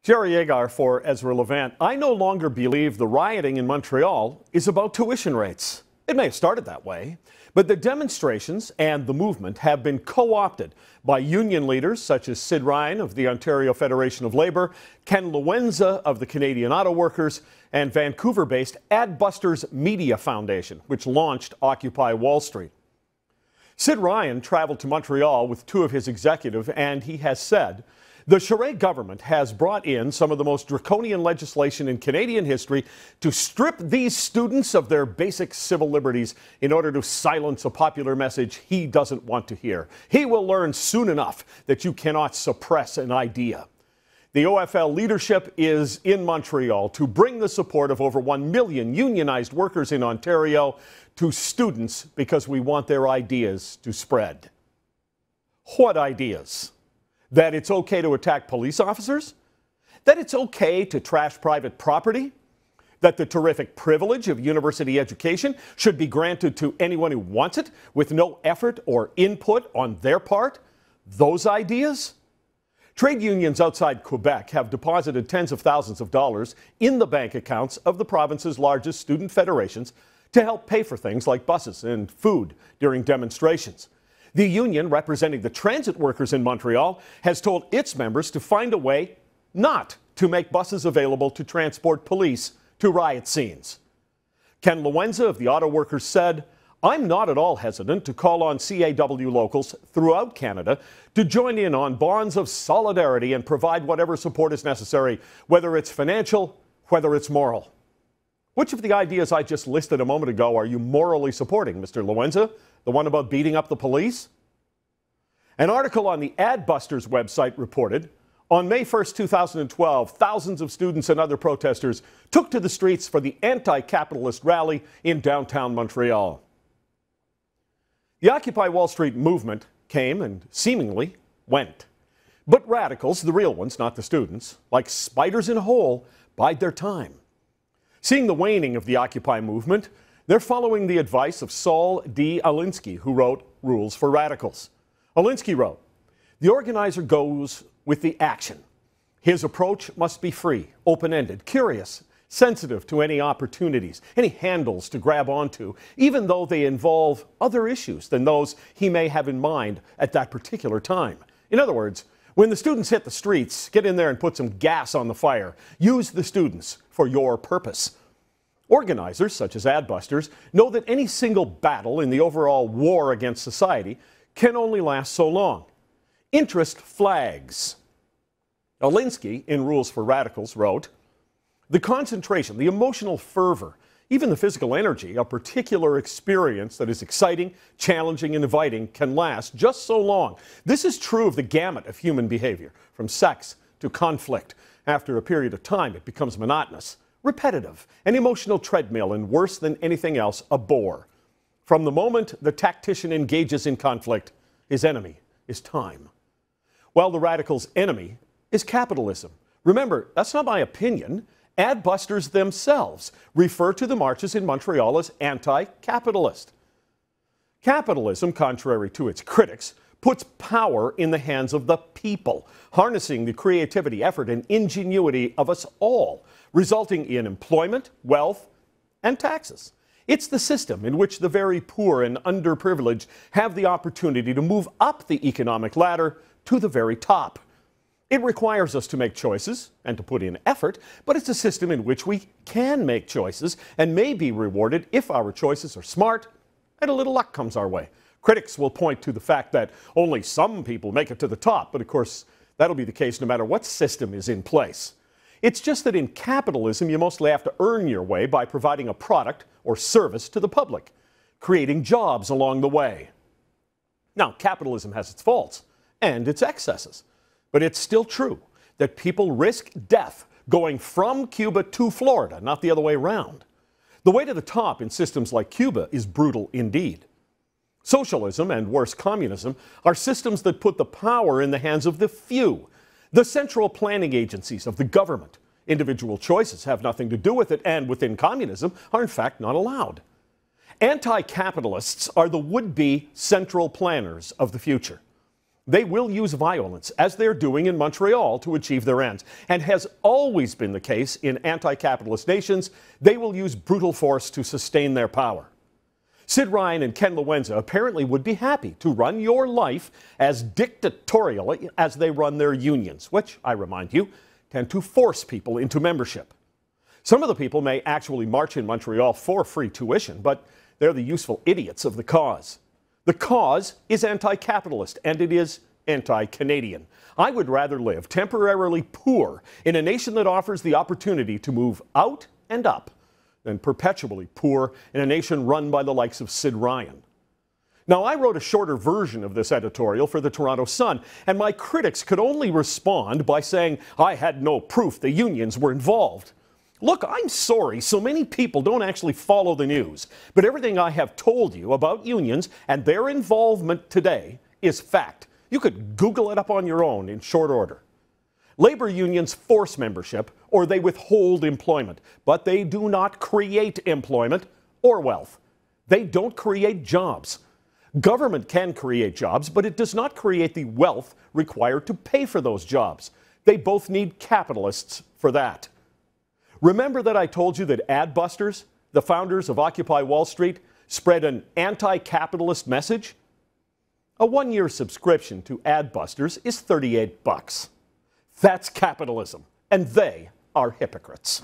Jerry Agar for Ezra Levant. I no longer believe the rioting in Montreal is about tuition rates. It may have started that way, but the demonstrations and the movement have been co-opted by union leaders such as Sid Ryan of the Ontario Federation of Labour, Ken Lowenza of the Canadian Auto Workers, and Vancouver-based Adbusters Media Foundation, which launched Occupy Wall Street. Sid Ryan traveled to Montreal with two of his executives, and he has said the Charest government has brought in some of the most draconian legislation in Canadian history to strip these students of their basic civil liberties in order to silence a popular message he doesn't want to hear. He will learn soon enough that you cannot suppress an idea. The OFL leadership is in Montreal to bring the support of over 1 million unionized workers in Ontario to students because we want their ideas to spread. What ideas? That it's okay to attack police officers? That it's okay to trash private property? That the terrific privilege of university education should be granted to anyone who wants it with no effort or input on their part? Those ideas? Trade unions outside Quebec have deposited tens of thousands of dollars in the bank accounts of the province's largest student federations to help pay for things like buses and food during demonstrations. The union representing the transit workers in Montreal has told its members to find a way not to make buses available to transport police to riot scenes. Ken Lowenza of the Auto Workers said, "I'm not at all hesitant to call on CAW locals throughout Canada to join in on bonds of solidarity and provide whatever support is necessary, whether it's financial, whether it's moral." Which of the ideas I just listed a moment ago are you morally supporting, Mr. Lowenza? The one about beating up the police? An article on the Adbusters website reported, on May 1st, 2012, thousands of students and other protesters took to the streets for the anti-capitalist rally in downtown Montreal. The Occupy Wall Street movement came and seemingly went. But radicals, the real ones, not the students, like spiders in a hole, bide their time. Seeing the waning of the Occupy movement, they're following the advice of Saul D. Alinsky, who wrote Rules for Radicals. Alinsky wrote, "The organizer goes with the action. His approach must be free, open-ended, curious, sensitive to any opportunities, any handles to grab onto, even though they involve other issues than those he may have in mind at that particular time." In other words, when the students hit the streets, get in there and put some gas on the fire. Use the students for your purpose. Organizers, such as Adbusters, know that any single battle in the overall war against society can only last so long. Interest flags. Alinsky, in Rules for Radicals, wrote, "The concentration, the emotional fervor, even the physical energy, a particular experience that is exciting, challenging, and inviting can last just so long. This is true of the gamut of human behavior, from sex to conflict. After a period of time, it becomes monotonous, repetitive, an emotional treadmill, and worse than anything else, a bore. From the moment the tactician engages in conflict, his enemy is time." While the radicals' enemy is capitalism. Remember, that's not my opinion. Adbusters themselves refer to the marches in Montreal as anti-capitalist. Capitalism, contrary to its critics, puts power in the hands of the people, harnessing the creativity, effort, and ingenuity of us all, resulting in employment, wealth, and taxes. It's the system in which the very poor and underprivileged have the opportunity to move up the economic ladder to the very top. It requires us to make choices and to put in effort, but it's a system in which we can make choices and may be rewarded if our choices are smart and a little luck comes our way. Critics will point to the fact that only some people make it to the top, but of course, that'll be the case no matter what system is in place. It's just that in capitalism, you mostly have to earn your way by providing a product or service to the public, creating jobs along the way. Now, capitalism has its faults and its excesses, but it's still true that people risk death going from Cuba to Florida, not the other way around. The way to the top in systems like Cuba is brutal indeed. Socialism, and worse, communism, are systems that put the power in the hands of the few, the central planning agencies of the government. Individual choices have nothing to do with it, and within communism are in fact not allowed. Anti-capitalists are the would-be central planners of the future. They will use violence, as they're doing in Montreal, to achieve their ends. And has always been the case in anti-capitalist nations, they will use brutal force to sustain their power. Sid Ryan and Ken Lowenza apparently would be happy to run your life as dictatorially as they run their unions, which, I remind you, tend to force people into membership. Some of the people may actually march in Montreal for free tuition, but they're the useful idiots of the cause. The cause is anti-capitalist, and it is anti-Canadian. I would rather live temporarily poor in a nation that offers the opportunity to move out and up than perpetually poor in a nation run by the likes of Sid Ryan. Now, I wrote a shorter version of this editorial for the Toronto Sun, and my critics could only respond by saying I had no proof the unions were involved. Look, I'm sorry so many people don't actually follow the news, but everything I have told you about unions and their involvement today is fact. You could Google it up on your own in short order. Labor unions force membership or they withhold employment, but they do not create employment or wealth. They don't create jobs. Government can create jobs, but it does not create the wealth required to pay for those jobs. They both need capitalists for that. Remember that I told you that Adbusters, the founders of Occupy Wall Street, spread an anti-capitalist message? A one-year subscription to Adbusters is $38. That's capitalism, and they are hypocrites.